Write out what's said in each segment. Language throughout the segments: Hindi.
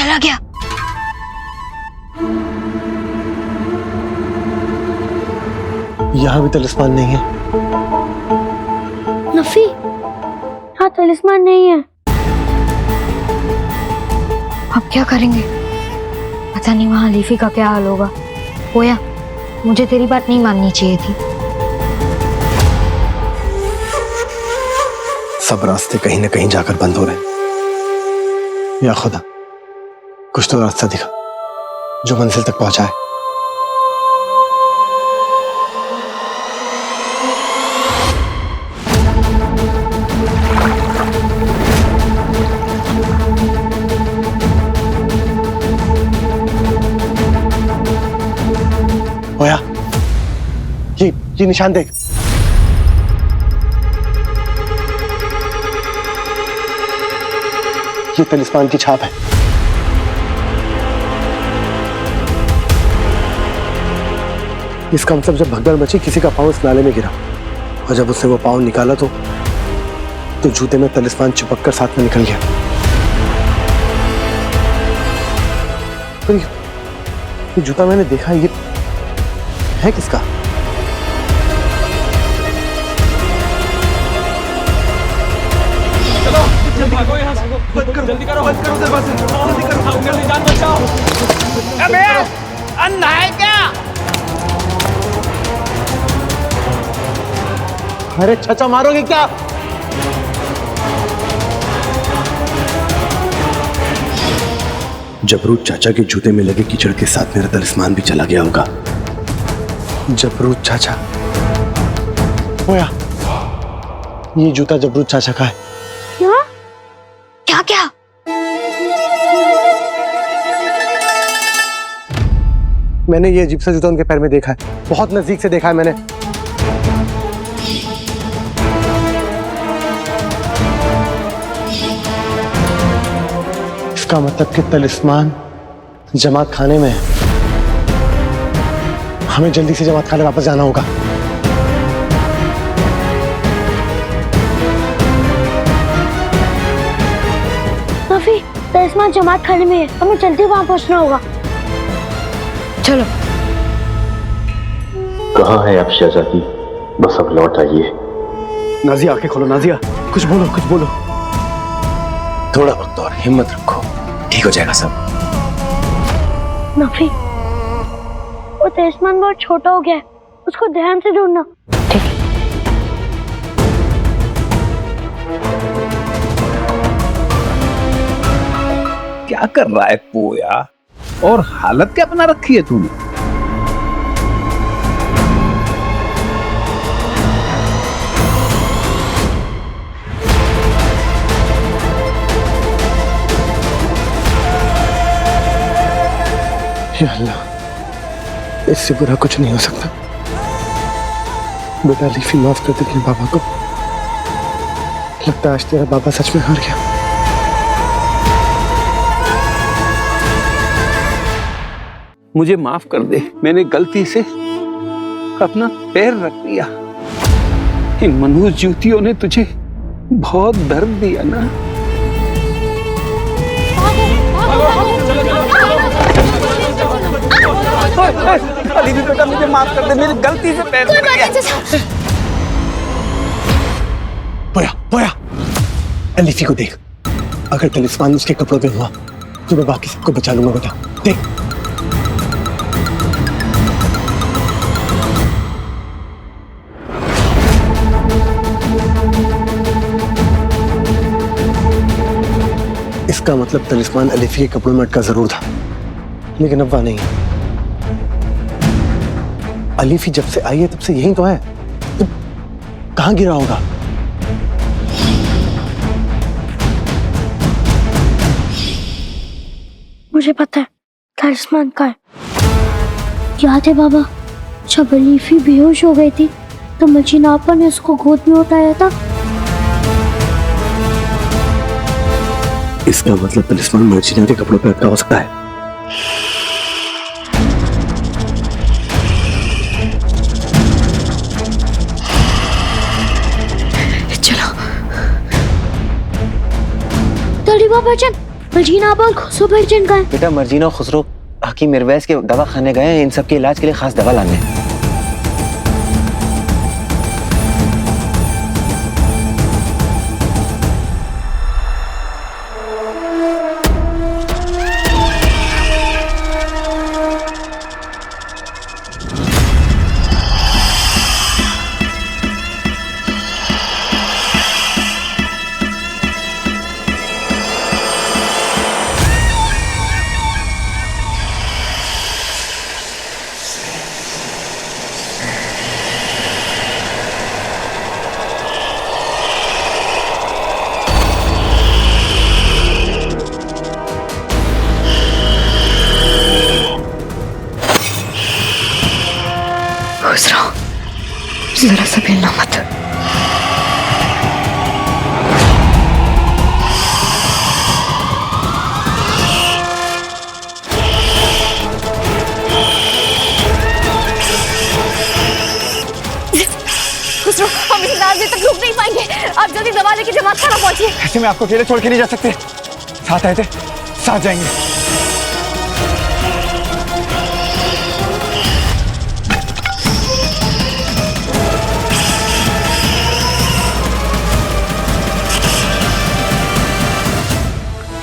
चला गया। यहाँ भी तलिस्मान नहीं है। नफी, हाँ तलिस्मान नहीं है। अब क्या करेंगे? पता नहीं वहां लीफी का क्या हाल होगा। पोया, मुझे तेरी बात नहीं माननी चाहिए थी। सब रास्ते कहीं ना कहीं जाकर बंद हो रहे हैं। या खुदा, कुछ तो रास्ता दिखा जो मंजिल तक पहुंचाए। ओया, ये निशान देख। ये तलिस्मान की छाप है। इसका मतलब जब भगदड़ मची, किसी का पांव इस नाले में गिरा और जब उसने वो पांव निकाला तो जूते में तलिस्मान चिपक कर साथ में निकल गया। तो ये जूता मैंने देखा, ये है किसका? जल्दी भागो यहाँ से, जल्दी करो दरवाजे, जल्दी करो, जल्दी जान बचाओ। अबे अंधा है क्या? अरे चाचा, मारोगे क्या? जबरूद चाचा के जूते में लगे कीचड़ के साथ मेरा तलिस्मान भी चला गया होगा। जबरूद चाचा, ओया, ये जूता जबरूद चाचा का है। क्या क्या? मैंने ये अजीब सा जूता उनके पैर में देखा है, बहुत नजदीक से देखा है मैंने। इसका मतलब कि तलिस्मान जमात खाने में है। हमें जल्दी से जमात खाने वापस जाना होगा। नफी, तलिस्मान जमात खाने में है, हमें जल्दी वहां पहुंचना होगा। चलो। कहाँ है आप शहजादी? बस अब लौट आइए। नाजिया, आंखें खोलो नाजिया, कुछ बोलो, कुछ बोलो। थोड़ा वक्त और हिम्मत रखो, ठीक हो जाएगा सब। नफी, वो तलिस्मान बहुत छोटा हो गया है, उसको ध्यान से ढूंढना। ठीक है। क्या कर रहा है पोया? और हालत क्या बना रखी है तूने? या अल्लाह, इससे बुरा कुछ नहीं हो सकता। बेटा लीफी, माफ कर दे अपने बाबा को। लगता है आज तेरा बाबा सच में हार गया। मुझे माफ कर दे, मैंने गलती से अपना पैर रख दिया। इन मनहूस जूतियों ने तुझे बहुत दर्द दिया ना। अली भी बेटा, मुझे माफ कर दे, मेरी गलती से पैर रख दिया। पोया, पोया, लीफी को देख। अगर तलिस्मान उसके कपड़ों पे हुआ तो मैं बाकी सबको बचा लूंगा। बेटा देख। इसका मतलब तलिस्मान अलीफी के कपड़ों में अटका जरूर था, लेकिन अब वह नहीं है। अलीफी जब से आई है तब से यही तो है, तो कहां गिरा होगा? मुझे पता है तलिस्मान का है। याद है बाबा, जब अलीफी बेहोश हो गई थी तो मजीना आपा ने उसको गोद में उठाया था। इसका मतलब तलिस्मान मर्जीना के कपड़ों पर अटका हो सकता है। चलो। तली बाबा चल, मर्जीना आपा और खुसरो भाईजान कहाँ है? बेटा मर्जीना और खुसरो हकीम मिरवैस के दवा खाने गए हैं इन सब के इलाज के लिए खास दवा लाने। जरा सा हिलना मत। खुसरो, हम इस रात तक रुक नहीं पाएंगे। आप जल्दी दवा लेके जमात खाना पहुंचिए। ऐसे में आपको अकेले छोड़ के नहीं जा सकते, साथ आए थे साथ जाएंगे।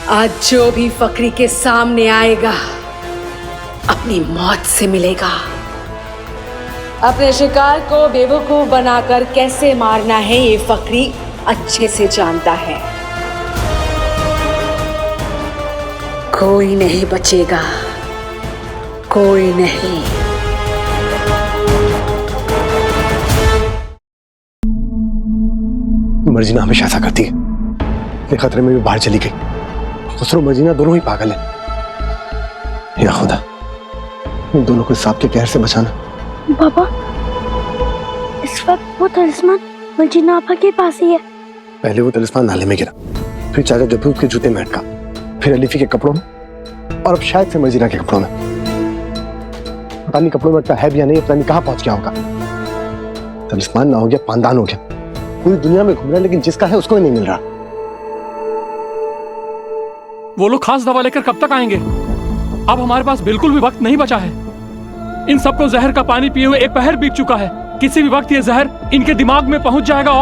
आज जो भी फकरी के सामने आएगा अपनी मौत से मिलेगा। अपने शिकार को बेवकूफ बनाकर कैसे मारना है ये फकरी अच्छे से जानता है। कोई नहीं बचेगा, कोई नहीं। मर्जीना हमेशा ऐसा करती है, अपने खतरे में भी बाहर चली गई। खुसरो मर्जीना दोनों ही पागल है। या खुदा, इन दोनों को सांप के कहर से बचाना। बाबा, इस वक्त वो तलिस्मान मर्जीना आपा के पास ही है। पहले वो तलिस्मान नाले में गिरा, फिर चाचा जबरूत के जूते में अटका, फिर अलीफी के कपड़ों में, और अब शायद से मर्जीना के कपड़ों में। पता नहीं कपड़ों में अटका है भी या नहीं, पता नहीं कहाँ पहुंच गया होगा। तलिस्मान ना हो गया, पानदान हो गया। पूरी दुनिया में घूम रहा है, लेकिन जिसका है उसको ही नहीं मिल रहा। वो लोग खास दवा लेकर कब तक आएंगे? अब हमारे पास बिल्कुल भी वक्त नहीं बचा है। इन सबको जहर का पानी पिए हुए एक पहर बीत चुका है। किसी भी वक्त ये जहर इनके दिमाग में पहुंच जाएगा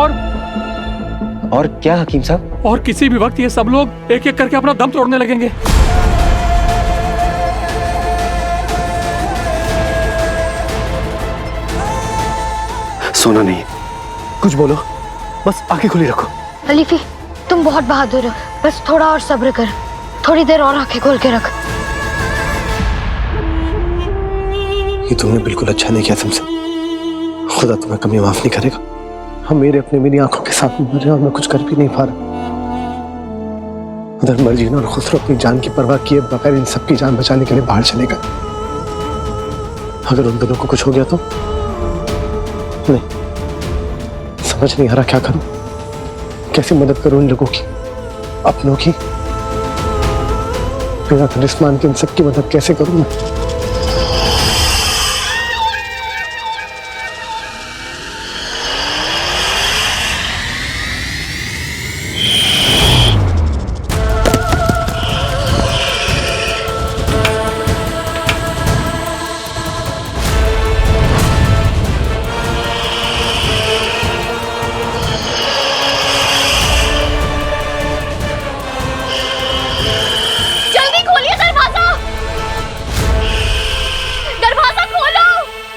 और क्या हकीम साहब? और किसी भी वक्त ये सब लोग एक एक करके अपना दम तोड़ने लगेंगे। सोना नहीं, कुछ बोलो, बस आंखें खुली रखो। अलीफी, तुम बहुत बहादुर हो, बस थोड़ा और सब्र कर, थोड़ी देर और आंखें खोल के रख। ये तुमने बिल्कुल अच्छा नहीं किया तुमसे। खुदा तुम्हें कभी माफ नहीं करेगा। हम मेरी आंखों के साथ मर रहे हैं और मैं कुछ कर भी नहीं पा रहा। उधर मर्जीना और खुसरो अपनी जान की परवाह किए बगैर इन सबकी जान बचाने के लिए बाहर चले गए। अगर उन दोनों को कुछ हो गया तो नहीं, समझ नहीं आ रहा क्या करूं, कैसे मदद करूं इन लोगों की, अपनों की। बिना तलिस्मान के इन सबकी मदद कैसे करूं मैं?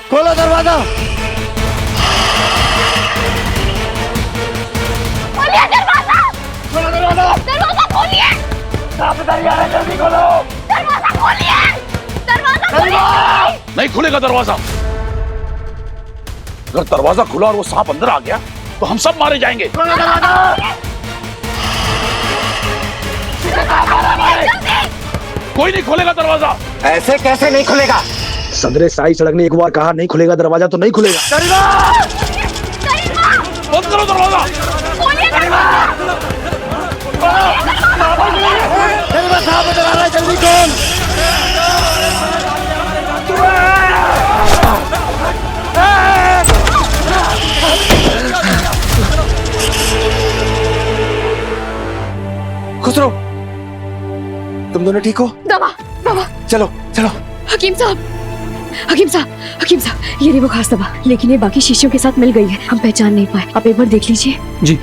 खोलो दरवाजा। खोलिए दरवाजा। खोलो दरवाजा। दरवाजा खोलिए। साहबदार यार, जल्दी खोलो। दरवाजा खोलिए। दरवाजा खोलिए। नहीं खुलेगा दरवाजा। अगर दरवाजा खुला और वो सांप अंदर आ गया तो हम सब मारे जाएंगे। खोलो दरवाजा। कोई नहीं खोलेगा दरवाजा। ऐसे कैसे नहीं खुलेगा? सदरे साई सड़क ने एक बार कहा नहीं खुलेगा दरवाजा तो नहीं खुलेगा। बंद करो दरवाजा। जल्दी खोल। खुसरो, दोनों ठीक हो? दवा दवा। चलो चलो। हकीम साहब, हकीम साहब, हकीम साहब, ये रही वो खास दवा, लेकिन ये बाकी शीशियों के साथ मिल गई है, हम पहचान नहीं पाए। आप एक बार देख लीजिए। जी।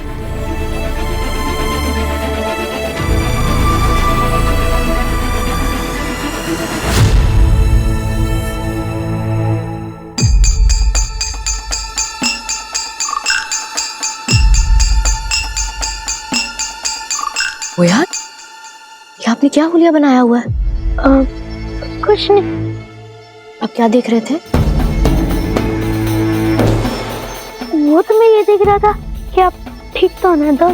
वो यार, ये आपने क्या हुलिया बनाया हुआ है? कुछ नहीं। आप क्या देख रहे थे? वो तो मैं ये देख रहा था कि आप ठीक तो ना दो।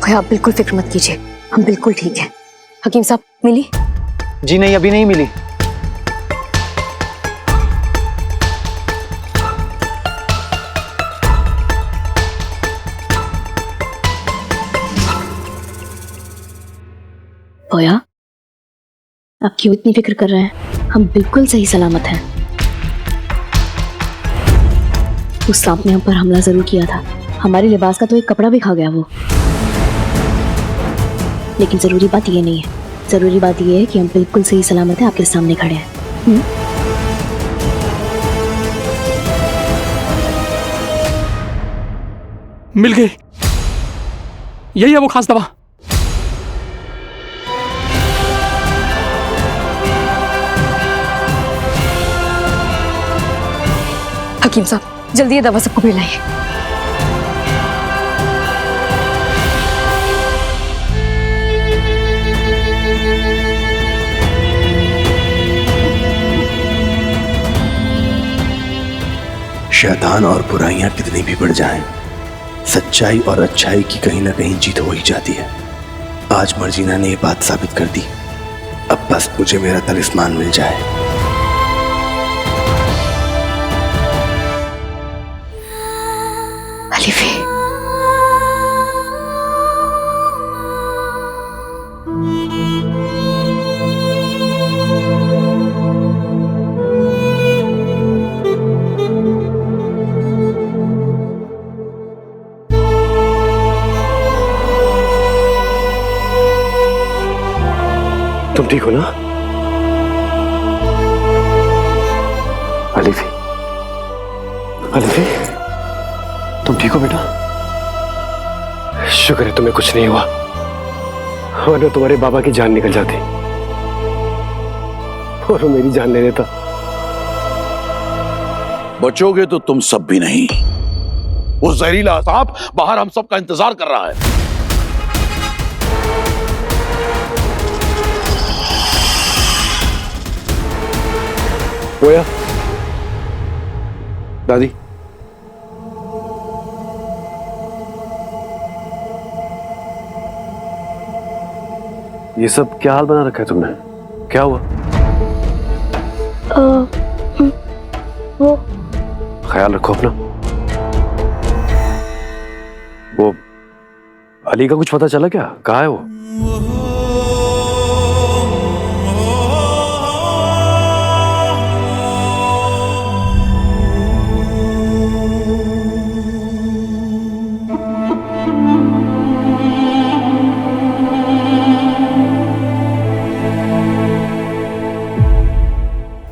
भैया आप बिल्कुल फिक्र मत कीजिए, हम बिल्कुल ठीक हैं। हकीम साहब मिली? जी नहीं, अभी नहीं मिली। भैया आप क्यों इतनी फिक्र कर रहे हैं? हम बिल्कुल सही सलामत हैं। उस सांप ने हम पर हमला जरूर किया था, हमारे लिबास का तो एक कपड़ा भी खा गया वो। लेकिन जरूरी बात ये नहीं है, जरूरी बात ये है कि हम बिल्कुल सही सलामत हैं, आपके सामने खड़े हैं। मिल गई, यही है वो खास दवा। हकीम साहब जल्दी ये दवा सबको पिलाइए। शैतान और बुराइयां कितनी भी बढ़ जाएं, सच्चाई और अच्छाई की कहीं ना कहीं जीत हो ही जाती है। आज मर्जीना ने ये बात साबित कर दी। अब बस मुझे मेरा तलिस्मान मिल जाए। अलीफी, तुम ठीक हो ना? अलीफी, अलीफी, तुम ठीक हो बेटा? शुक्र है तुम्हें कुछ नहीं हुआ, वरना तुम्हारे बाबा की जान निकल जाती और वो मेरी जान ले लेता। बचोगे तो तुम सब भी नहीं। वो जहरीला सांप बाहर हम सब का इंतजार कर रहा है। बोया, दादी, ये सब क्या हाल बना रखा है तुमने? क्या हुआ? वो ख्याल रखो अपना। वो अली का कुछ पता चला क्या? कहाँ है वो?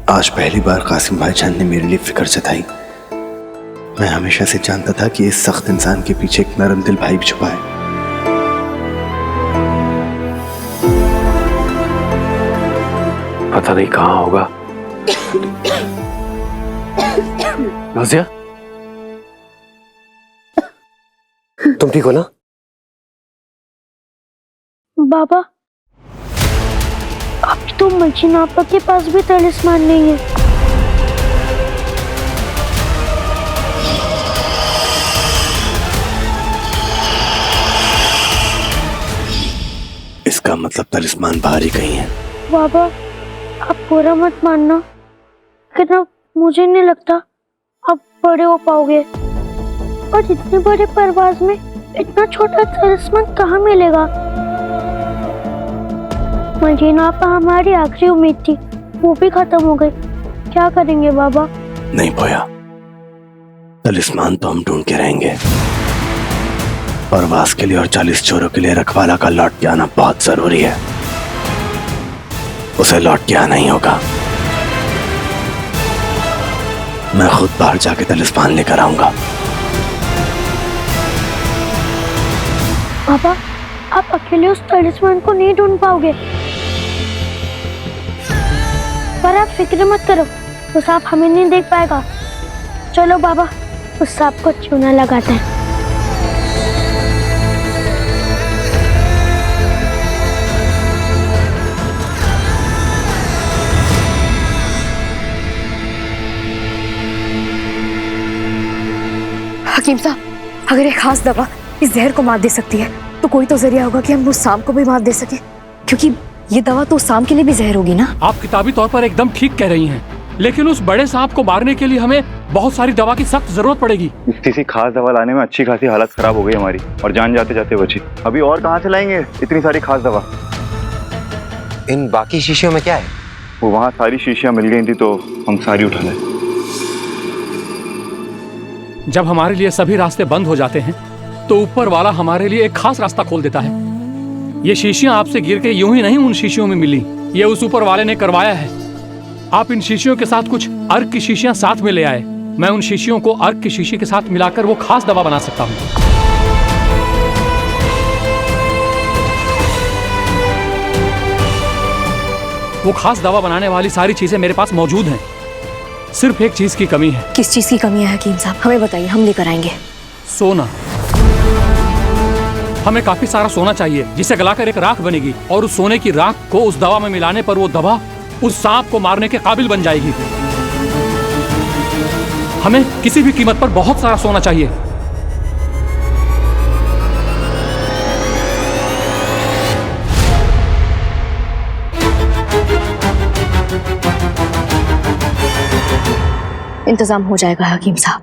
आज पहली बार कासिम भाईजान ने मेरे लिए फिक्र जताई। मैं हमेशा से जानता था कि इस सख्त इंसान के पीछे एक नरम दिल भाई भी छुपा है। पता नहीं कहां होगा। नाज़िया, तुम ठीक हो ना? बाबा, अब तो मर्जीना आपा के पास भी तलिस्मान नहीं है। इसका मतलब तलिस्मान बाहर ही कहीं है। बाबा, आप बुरा मत मानना, लेकिन अब मुझे नहीं लगता आप बड़े हो पाओगे। और इतने बड़े परवाज में इतना छोटा तलिस्मान कहाँ मिलेगा? मर्जीना आपा हमारी आखिरी उम्मीद थी, वो भी खत्म हो गई। क्या करेंगे बाबा? नहीं बोया, तलिस्मान तो हम ढूंढ के रहेंगे। परवास के लिए और 40 चोरों के लिए रखवाला का लौट के आना बहुत जरूरी है। उसे लौट के आना ही होगा। मैं खुद बाहर जाके तलिस्मान लेकर आऊंगा। पापा, आप अकेले उस तलिस्मान को नहीं ढूंढ पाओगे, पर आप फिक्र मत करो, वो सांप हमें नहीं देख पाएगा। चलो बाबा, उस सांप को चूना लगाते हैं। हकीम साहब, अगर एक खास दवा इस जहर को मार दे सकती है तो कोई तो जरिया होगा कि हम उस सांप को भी मार दे सके, क्योंकि ये दवा तो उस सांप के लिए भी जहर होगी ना। आप किताबी तौर पर एकदम ठीक कह रही हैं, लेकिन उस बड़े सांप को मारने के लिए हमें बहुत सारी दवा की सख्त जरूरत पड़ेगी। किसी खास दवा लाने में अच्छी खासी हालत खराब हो गई हमारी, और जान जाते जाते बची। अभी और कहाँ से लाएंगे इतनी सारी खास दवा? इन बाकी शीशियों में क्या है? वो वहाँ सारी शीशियाँ मिल गई थी तो हम सारी उठा लाए। जब हमारे लिए सभी रास्ते बंद हो जाते हैं तो ऊपर वाला हमारे लिए एक खास रास्ता खोल देता है। ये शीशियां आपसे गिर के यूं ही नहीं उन शीशियों में मिली, ये उस ऊपर वाले ने करवाया है। आप इन शीशियों के साथ कुछ अर्क की शीशियां साथ में ले आए। मैं उन शीशियों को अर्क की शीशी के साथ मिलाकर वो खास दवा बना सकता हूँ। वो खास दवा बनाने वाली सारी चीजें मेरे पास मौजूद हैं। सिर्फ एक चीज की कमी है। किस चीज की कमी है हकीम साहब, हमें बताइए, हम लेकर आएंगे। सोना। हमें काफी सारा सोना चाहिए जिसे गलाकर एक राख बनेगी, और उस सोने की राख को उस दवा में मिलाने पर वो दवा उस सांप को मारने के काबिल बन जाएगी। हमें किसी भी कीमत पर बहुत सारा सोना चाहिए। इंतजाम हो जाएगा हकीम साहब।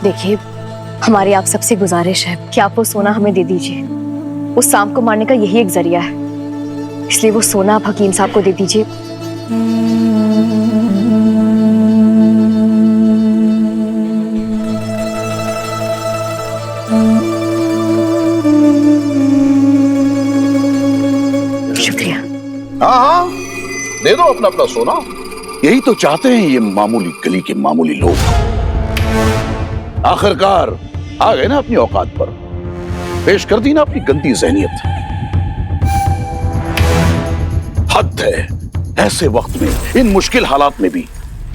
देखिए, हमारी आप सबसे गुजारिश है कि आप वो सोना हमें दे दीजिए। उस सांप को मारने का यही एक जरिया है, इसलिए वो सोना आप हकीम साहब को दे दीजिए। शुक्रिया। हाँ, दे दो अपना अपना सोना। यही तो चाहते हैं ये मामूली गली के मामूली लोग। आखिरकार आ गए ना अपनी औकात पर, पेश कर दी ना अपनी गंदी जहनियत। हद है, ऐसे वक्त में, इन मुश्किल हालात में भी,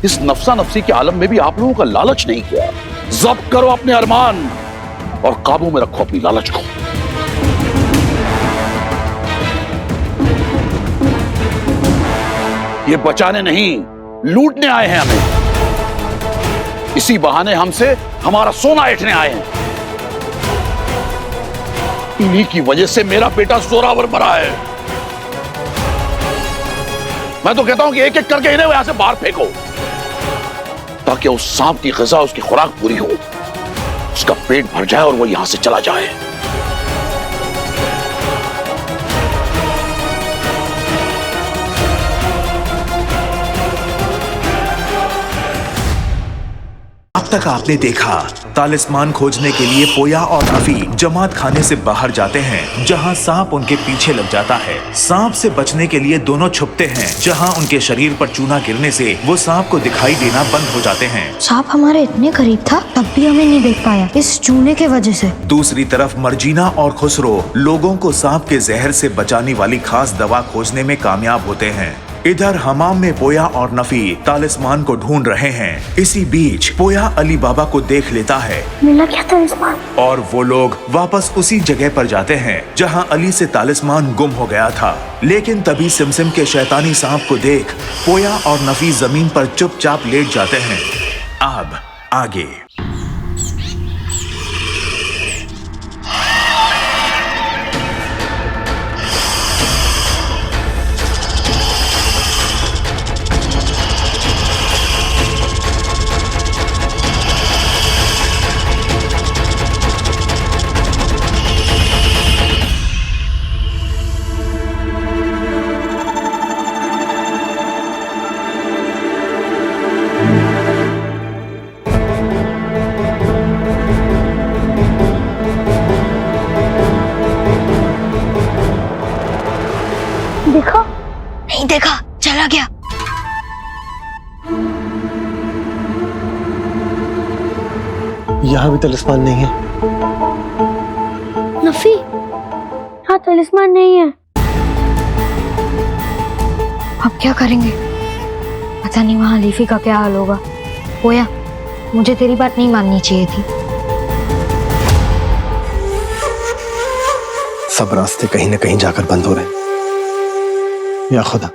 इस नफसा नफसी के आलम में भी आप लोगों का लालच नहीं किया। जब्त करो अपने अरमान और काबू में रखो अपनी लालच को। ये बचाने नहीं, लूटने आए हैं हमें। इसी बहाने हमसे हमारा सोना ऐंठने आए हैं। इन्हीं की वजह से मेरा बेटा जोरावर मरा है। मैं तो कहता हूं कि एक एक करके इन्हें यहां से बाहर फेंको, ताकि उस सांप की ग़िज़ा, उसकी खुराक पूरी हो, उसका पेट भर जाए और वो यहां से चला जाए। अब तक आपने देखा, तालिस्मान खोजने के लिए पोया और नफी जमात खाने से बाहर जाते हैं, जहां सांप उनके पीछे लग जाता है। सांप से बचने के लिए दोनों छुपते हैं, जहां उनके शरीर पर चूना गिरने से वो सांप को दिखाई देना बंद हो जाते हैं। सांप हमारे इतने करीब था, तब भी हमें नहीं देख पाया इस चूने के वजह से। दूसरी तरफ मर्जीना और खुसरो लोगों को सांप के जहर से बचाने वाली खास दवा खोजने में कामयाब होते हैं। इधर हमाम में पोया और नफी तालिस्मान को ढूंढ रहे हैं। इसी बीच पोया अली बाबा को देख लेता है। मिला क्या तालिस्मान? और वो लोग वापस उसी जगह पर जाते हैं जहां अली से तालिस्मान गुम हो गया था। लेकिन तभी सिमसिम के शैतानी सांप को देख पोया और नफी जमीन पर चुपचाप लेट जाते हैं। अब आगे। यहाँ भी तलिस्मान नहीं है। नफी, हाँ तलिस्मान नहीं है। अब क्या करेंगे? पता नहीं वहां लीफी का क्या हाल होगा। पोया, मुझे तेरी बात नहीं माननी चाहिए थी। सब रास्ते कहीं ना कहीं जाकर बंद हो रहे हैं। या खुदा,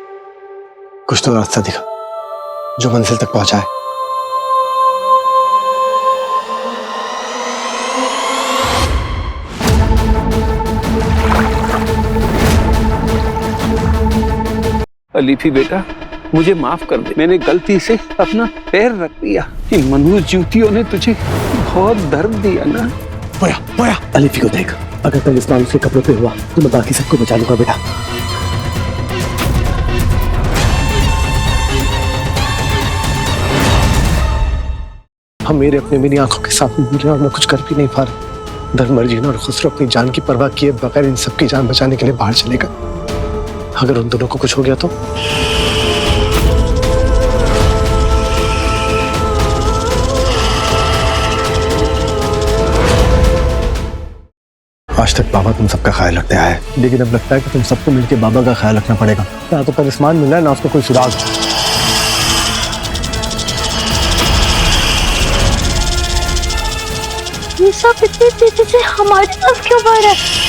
कुछ तो रास्ता दिखा जो मंजिल तक पहुंचाए। अलीफी बेटा, मुझे माफ कर दे। मैंने गलती से अपना पैर रख दिया। इन मनहूस जूतियों ने तुझे बहुत दर्द दिया ना। पोया, पोया, अलीफी को देख। अगर तलिस्मान उसके कपड़ों पे हुआ तो मैं बाकी सबको बचा लूंगा बेटा। हम मेरे अपने मेरी आंखों के साथ मिल रहे और मैं कुछ कर भी नहीं पा रहा। धर्मर्जीना और खुसरो अपनी जान की परवाह किए बगैर इन सबकी जान बचाने के लिए बाहर चलेगा। अगर उन दोनों को कुछ हो गया तो? आज तक बाबा तुम सबका ख्याल रखते आया है, लेकिन अब लगता है कि तुम सबको मिलकर बाबा का ख्याल रखना पड़ेगा। ना तो तलिस्मान मिला है, ना उसको कोई सुराग। ये सब इतनी तेजी से हमारी तरफ क्यों बढ़ रहा है?